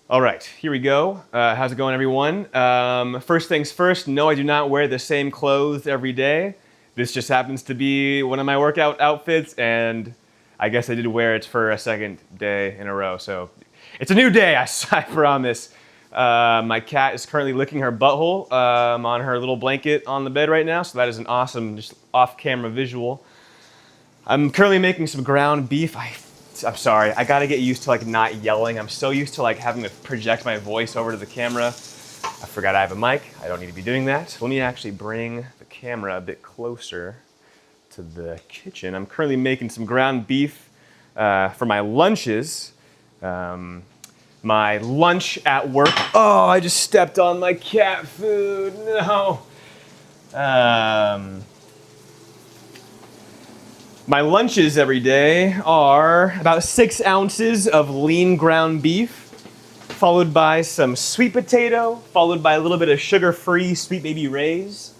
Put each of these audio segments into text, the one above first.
All right, here we go. How's it going, everyone? First things first, no, I do not wear the same clothes every day. This just happens to be one of my workout outfits, and I guess I did wear it for a second day in a row. So it's a new day, I promise. My cat is currently licking her butthole on her little blanket on the bed right now, so that is an awesome, just off-camera visual. I'm currently making some ground beef. I'm sorry, I gotta get used to like not yelling. I'm so used to like having to project my voice over to the camera. I forgot I have a mic. I don't need to be doing that. Let me actually bring the camera a bit closer to the kitchen. I'm currently making some ground beef for my lunches. My lunch at work. Oh, I just stepped on my cat food. No. My lunches every day are about 6 ounces of lean ground beef, followed by some sweet potato, followed by a little bit of sugar-free Sweet Baby Ray's,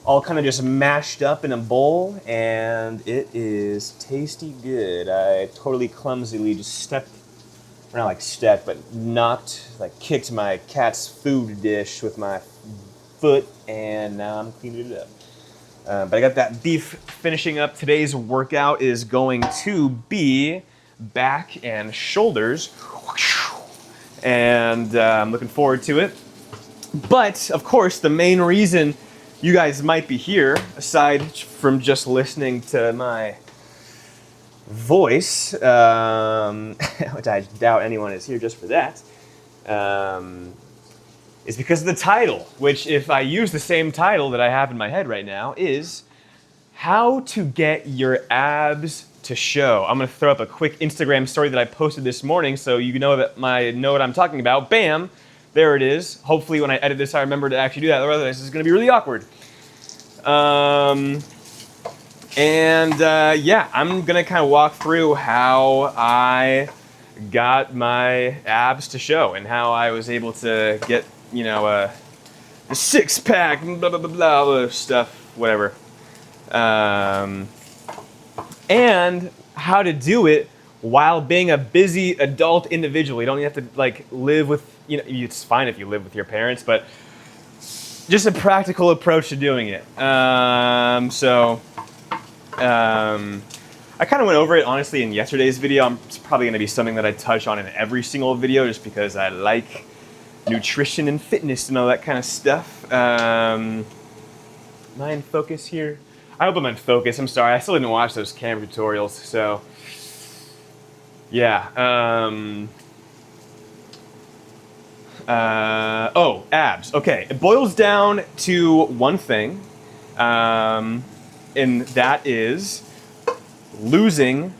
all kind of just mashed up in a bowl, and it is tasty good. I totally clumsily just kicked my cat's food dish with my foot, and now I'm cleaning it up. But I got that beef finishing up. Today's workout is going to be back and shoulders. And I'm looking forward to it. But, of course, the main reason you guys might be here, aside from just listening to my voice, which I doubt anyone is here just for that, is because of the title, which if I use the same title that I have in my head right now, is How to Get Your Abs to Show. I'm gonna throw up a quick Instagram story that I posted this morning so you know what I'm talking about. Bam, there it is. Hopefully when I edit this I remember to actually do that, otherwise this is gonna be really awkward. Yeah, I'm gonna kind of walk through how I got my abs to show and how I was able to get a six-pack, blah, blah, blah, blah, stuff, whatever. And how to do it while being a busy adult individual. You don't have to, live with, it's fine if you live with your parents, but just a practical approach to doing it. I kind of went over it, honestly, in yesterday's video. It's probably going to be something that I touch on in every single video just because I like nutrition and fitness and all that kind of stuff. Am I in focus here? I hope I'm in focus. I'm sorry. I still didn't watch those camera tutorials, so yeah. Abs. Okay, it boils down to one thing, and that is losing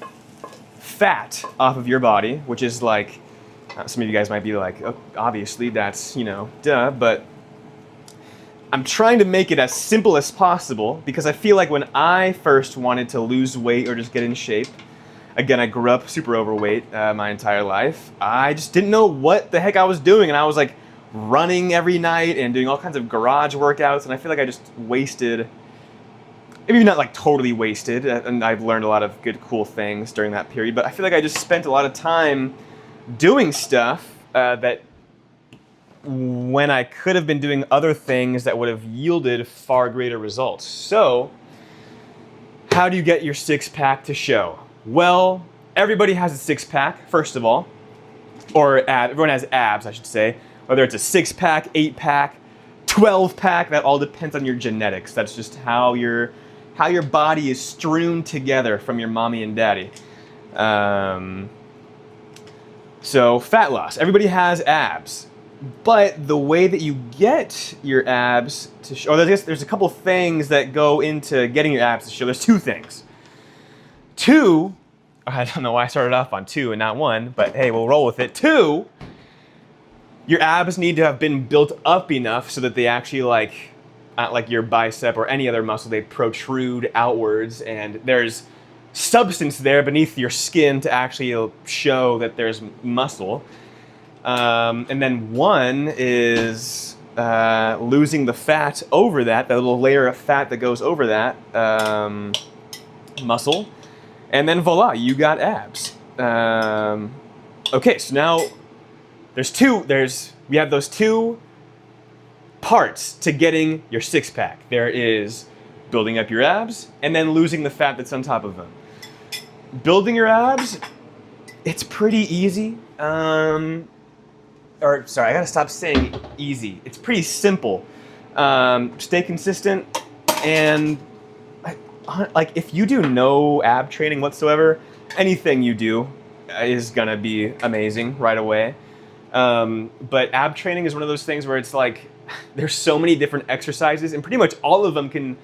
fat off of your body, which is like, some of you guys might be like, oh, obviously that's, duh, but I'm trying to make it as simple as possible because I feel like when I first wanted to lose weight or just get in shape, again, I grew up super overweight my entire life. I just didn't know what the heck I was doing, and I was like running every night and doing all kinds of garage workouts, and I feel like I just wasted, maybe not like totally wasted, and I've learned a lot of good, cool things during that period, but I feel like I just spent a lot of time doing stuff that when I could have been doing other things that would have yielded far greater results. So, how do you get your six-pack to show? Well, everybody has a six-pack, first of all, or everyone has abs, I should say. Whether it's a six-pack, 8-pack, 12-pack, that all depends on your genetics. That's just how your body is strewn together from your mommy and daddy. So fat loss, everybody has abs, but the way that you get your abs to show, there's a couple things that go into getting your abs to show. There's 2 things. 2, I don't know why I started off on 2 and not 1, but hey, we'll roll with it. 2, your abs need to have been built up enough so that they actually not like your bicep or any other muscle, they protrude outwards, and there's substance there beneath your skin to actually show that there's muscle. And then 1 is losing the fat over that little layer of fat that goes over that muscle. And then voila, you got abs. Okay, so now we have those two parts to getting your six-pack. There is building up your abs and then losing the fat that's on top of them. Building your abs, it's pretty easy. I gotta stop saying easy. It's pretty simple. Stay consistent, and like if you do no ab training whatsoever, anything you do is gonna be amazing right away. But ab training is one of those things where it's like there's so many different exercises, and pretty much all of them can,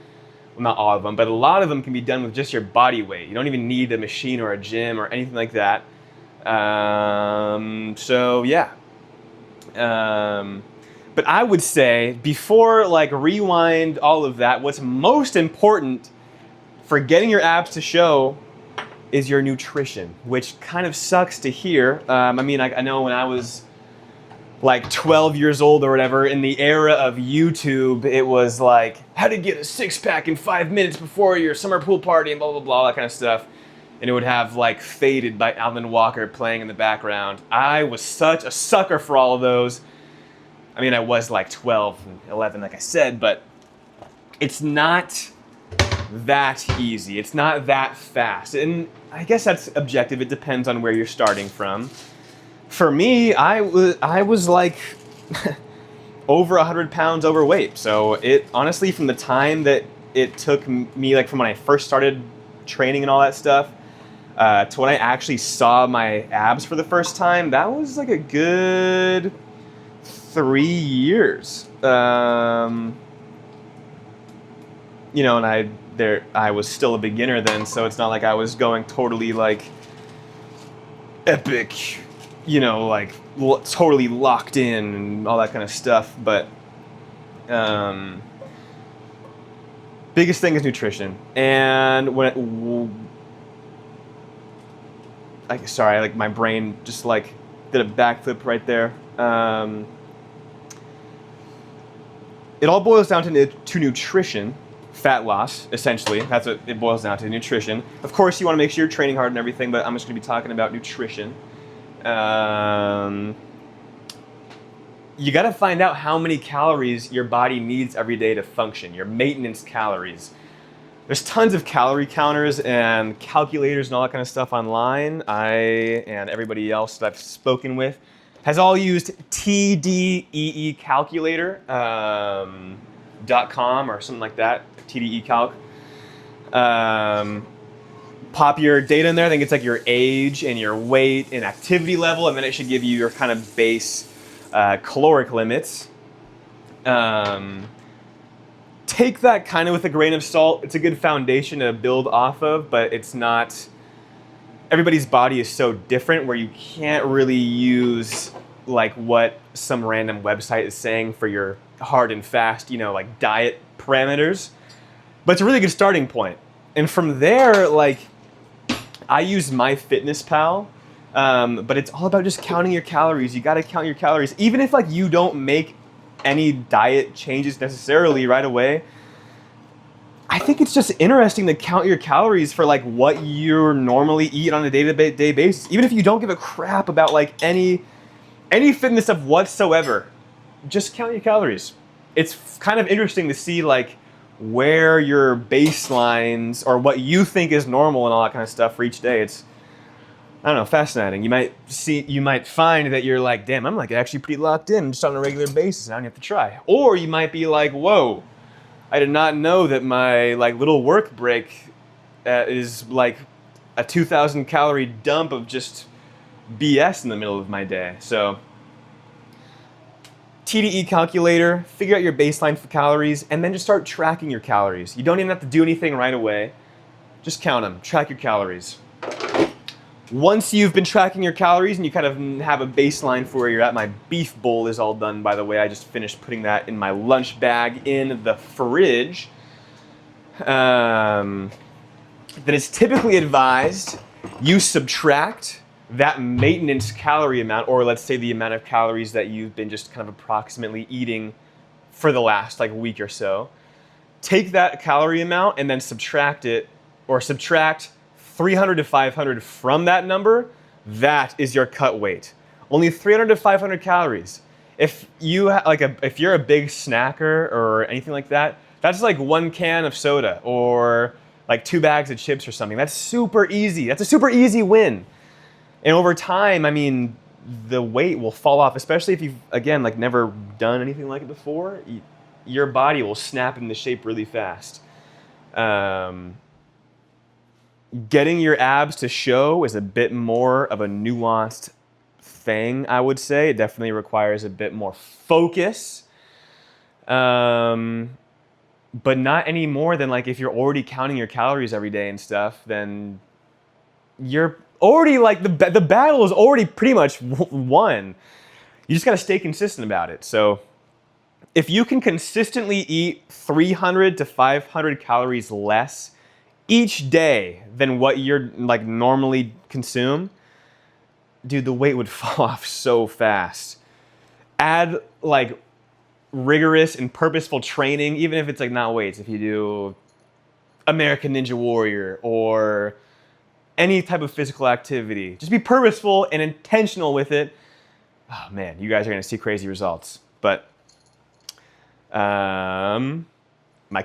well, not all of them, but a lot of them can be done with just your body weight. You don't even need a machine or a gym or anything like that. So yeah. But I would say, before like rewind all of that, what's most important for getting your abs to show is your nutrition, which kind of sucks to hear. I mean, I know when I was like 12 years old or whatever, in the era of YouTube, it was like, how to get a six-pack in 5 minutes before your summer pool party and blah, blah, blah, that kind of stuff. And it would have like Faded by Alan Walker playing in the background. I was such a sucker for all of those. I mean, I was like 12 and 11, like I said, but it's not that easy. It's not that fast. And I guess that's objective. It depends on where you're starting from. For me, I was like over 100 pounds overweight. So it honestly, from the time that it took me, like from when I first started training and all that stuff, to when I actually saw my abs for the first time, that was like a good 3 years. You know, and I was still a beginner then, so it's not like I was going totally like epic, you know, like totally locked in and all that kind of stuff. But biggest thing is nutrition. And sorry, like my brain just like did a backflip right there. It all boils down to nutrition, fat loss, essentially. That's what it boils down to, nutrition. Of course, you want to make sure you're training hard and everything, but I'm just going to be talking about nutrition. You got to find out how many calories your body needs every day to function, your maintenance calories. There's tons of calorie counters and calculators and all that kind of stuff online. I and everybody else that I've spoken with has all used TDEecalculator.com or something like that, TDEcalc. Pop your data in there. I think it's like your age and your weight and activity level, and then it should give you your kind of base caloric limits. Take that kind of with a grain of salt. It's a good foundation to build off of, but it's not, everybody's body is so different where you can't really use like what some random website is saying for your hard and fast, you know, like diet parameters. But it's a really good starting point. And from there, like, I use MyFitnessPal, but it's all about just counting your calories. You gotta count your calories. Even if like you don't make any diet changes necessarily right away, I think it's just interesting to count your calories for like what you normally eat on a day-to-day basis. Even if you don't give a crap about like any fitness stuff whatsoever, just count your calories. It's kind of interesting to see like where your baselines or what you think is normal and all that kind of stuff for each day. It's, I don't know, fascinating. You might find that you're like, damn, I'm like actually pretty locked in just on a regular basis. I don't have to try. Or you might be like, whoa, I did not know that my like little work break is like a 2,000 calorie dump of just BS in the middle of my day. So TDE calculator, figure out your baseline for calories, and then just start tracking your calories. You don't even have to do anything right away. Just count them, track your calories. Once you've been tracking your calories and you kind of have a baseline for where you're at, my beef bowl is all done, by the way. I just finished putting that in my lunch bag in the fridge. Then it's typically advised you subtract that maintenance calorie amount, or let's say the amount of calories that you've been just kind of approximately eating for the last like week or so. Take that calorie amount and then subtract it, or subtract 300 to 500 from that number. That is your cut weight. Only 300 to 500 calories. If if you're a big snacker or anything like that, that's like 1 can of soda or like 2 bags of chips or something. That's super easy. That's a super easy win. And over time, I mean, the weight will fall off, especially if you've, again, like never done anything like it before. Your body will snap into shape really fast. Getting your abs to show is a bit more of a nuanced thing, I would say. It definitely requires a bit more focus. But not any more than like if you're already counting your calories every day and stuff, then you're already like the battle is already pretty much won. You just got to stay consistent about it. So if you can consistently eat 300 to 500 calories less each day than what you're like normally consume, dude, the weight would fall off so fast. Add like rigorous and purposeful training, even if it's like not weights. If you do American Ninja Warrior or any type of physical activity, just be purposeful and intentional with it. Oh man, you guys are gonna see crazy results. But my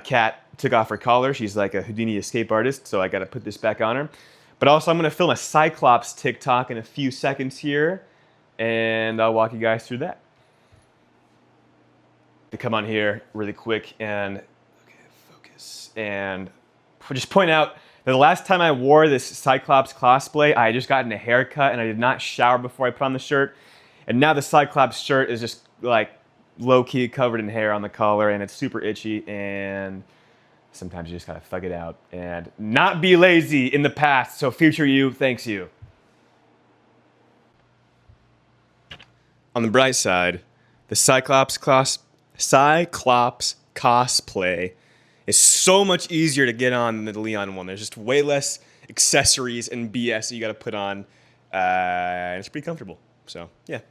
cat took off her collar. She's like a Houdini escape artist, so I gotta put this back on her. But also I'm gonna film a Cyclops TikTok in a few seconds here, and I'll walk you guys through that. To come on here really quick and focus and just point out that the last time I wore this Cyclops cosplay, I had just gotten a haircut and I did not shower before I put on the shirt. And now the Cyclops shirt is just like low-key covered in hair on the collar and it's super itchy, and sometimes you just gotta thug it out and not be lazy in the past. So future you thanks you. On the bright side, the Cyclops cosplay is so much easier to get on than the Leon one. There's just way less accessories and BS that you gotta put on, and it's pretty comfortable. So, yeah.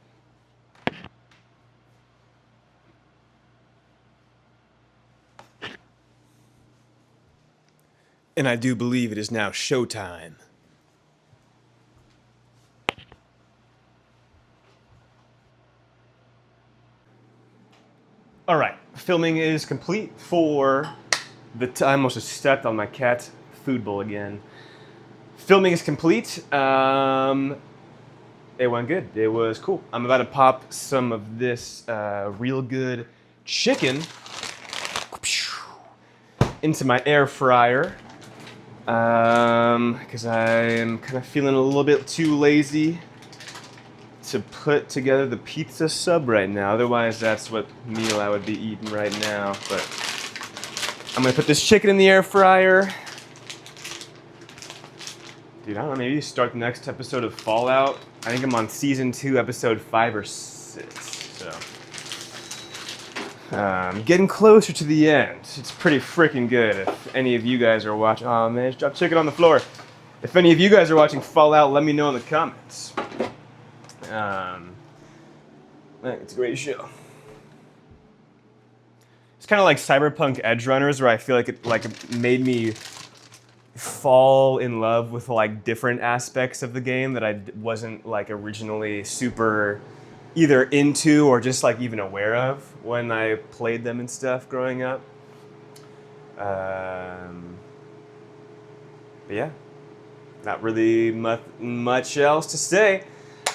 And I do believe it is now showtime. All right, filming is complete for the time. I almost just stepped on my cat's food bowl again. Filming is complete. It went good. It was cool. I'm about to pop some of this real good chicken into my air fryer because I am kind of feeling a little bit too lazy to put together the pizza sub right now. Otherwise, that's what meal I would be eating right now. But I'm gonna put this chicken in the air fryer. Dude, I don't know, maybe start the next episode of Fallout. I think I'm on season 2, episode 5 or 6. So, getting closer to the end. It's pretty freaking good. If any of you guys are watching, oh man, just dropped chicken on the floor. If any of you guys are watching Fallout, let me know in the comments. It's a great show. It's kind of like Cyberpunk Edge Runners, where I feel like it made me fall in love with like different aspects of the game that I wasn't like originally super either into or just like even aware of when I played them and stuff growing up. But yeah, not really much else to say.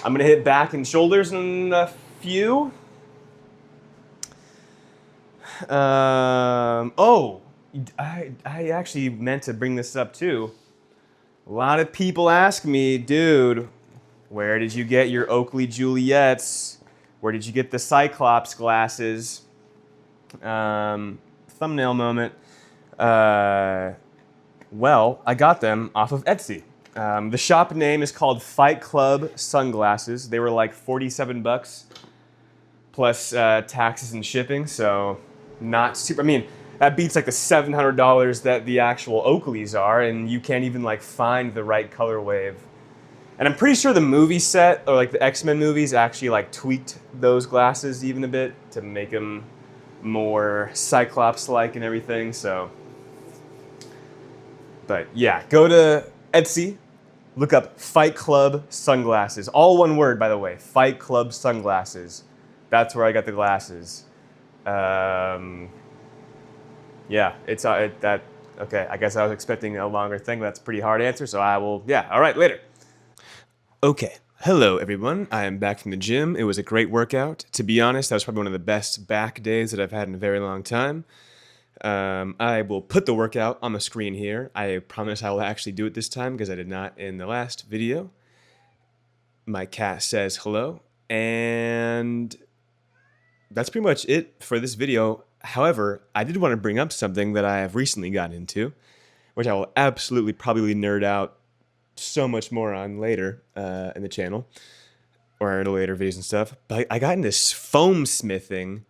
I'm gonna hit back and shoulders in a few. Oh, I actually meant to bring this up too. A lot of people ask me, dude, where did you get your Oakley Juliets? Where did you get the Cyclops glasses? Thumbnail moment. Well, I got them off of Etsy. The shop name is called Fight Club Sunglasses. They were like $47 plus taxes and shipping, so not super. I mean, that beats like the $700 that the actual Oakleys are, and you can't even like find the right color wave. And I'm pretty sure the movie set, or like the X-Men movies, actually like tweaked those glasses even a bit to make them more Cyclops-like and everything. So, but yeah, go to Etsy, Look up Fight Club sunglasses. All one word, by the way. Fight Club sunglasses. That's where I got the glasses. Yeah, it's that. Okay, I guess I was expecting a longer thing, but that's a pretty hard answer, so I will. Yeah, all right, later. Okay, hello everyone. I am back from the gym. It was a great workout. To be honest, that was probably one of the best back days that I've had in a very long time. I will put the workout on the screen here. I promise I will actually do it this time because I did not in the last video. My cat says hello, and that's pretty much it for this video. However, I did want to bring up something that I have recently gotten into, which I will absolutely probably nerd out so much more on later in the channel or in the later videos and stuff. But I got into foam smithing.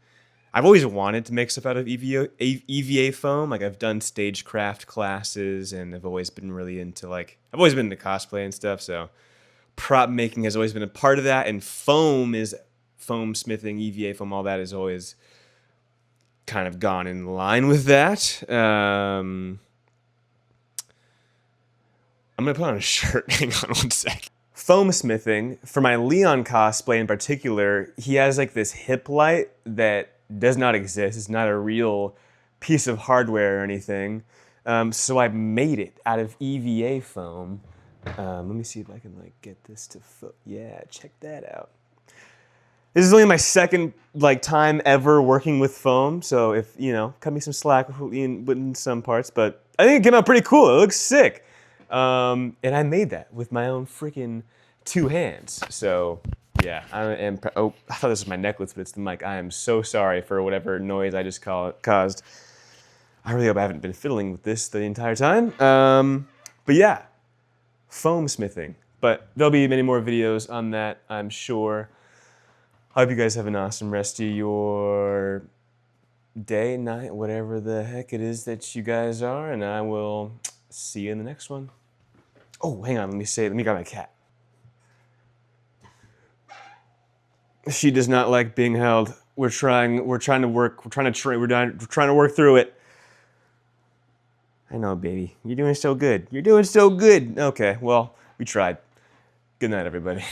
I've always wanted to make stuff out of EVA foam. Like I've done stagecraft classes, and I've always been really into I've always been into cosplay and stuff. So prop making has always been a part of that, and foam smithing, EVA foam, all that is always kind of gone in line with that. I'm gonna put on a shirt. Hang on one sec. Foam smithing, for my Leon cosplay in particular, he has like this hip light that does not exist. It's not a real piece of hardware or anything. So I made it out of EVA foam. Let me see if I can get this to yeah, check that out. This is only my second time ever working with foam, so if cut me some slack in some parts, but I think it came out pretty cool. It looks sick, and I made that with my own freaking 2 hands. So yeah, I thought this was my necklace, but it's the mic. I am so sorry for whatever noise I just caused. I really hope I haven't been fiddling with this the entire time. But yeah, foam smithing. But there'll be many more videos on that, I'm sure. I hope you guys have an awesome rest of your day, night, whatever the heck it is that you guys are, and I will see you in the next one. Oh, hang on, let me grab my cat. She does not like being held. We're trying to work through it. I know, baby. You're doing so good. You're doing so good. Okay, well, we tried. Good night, everybody.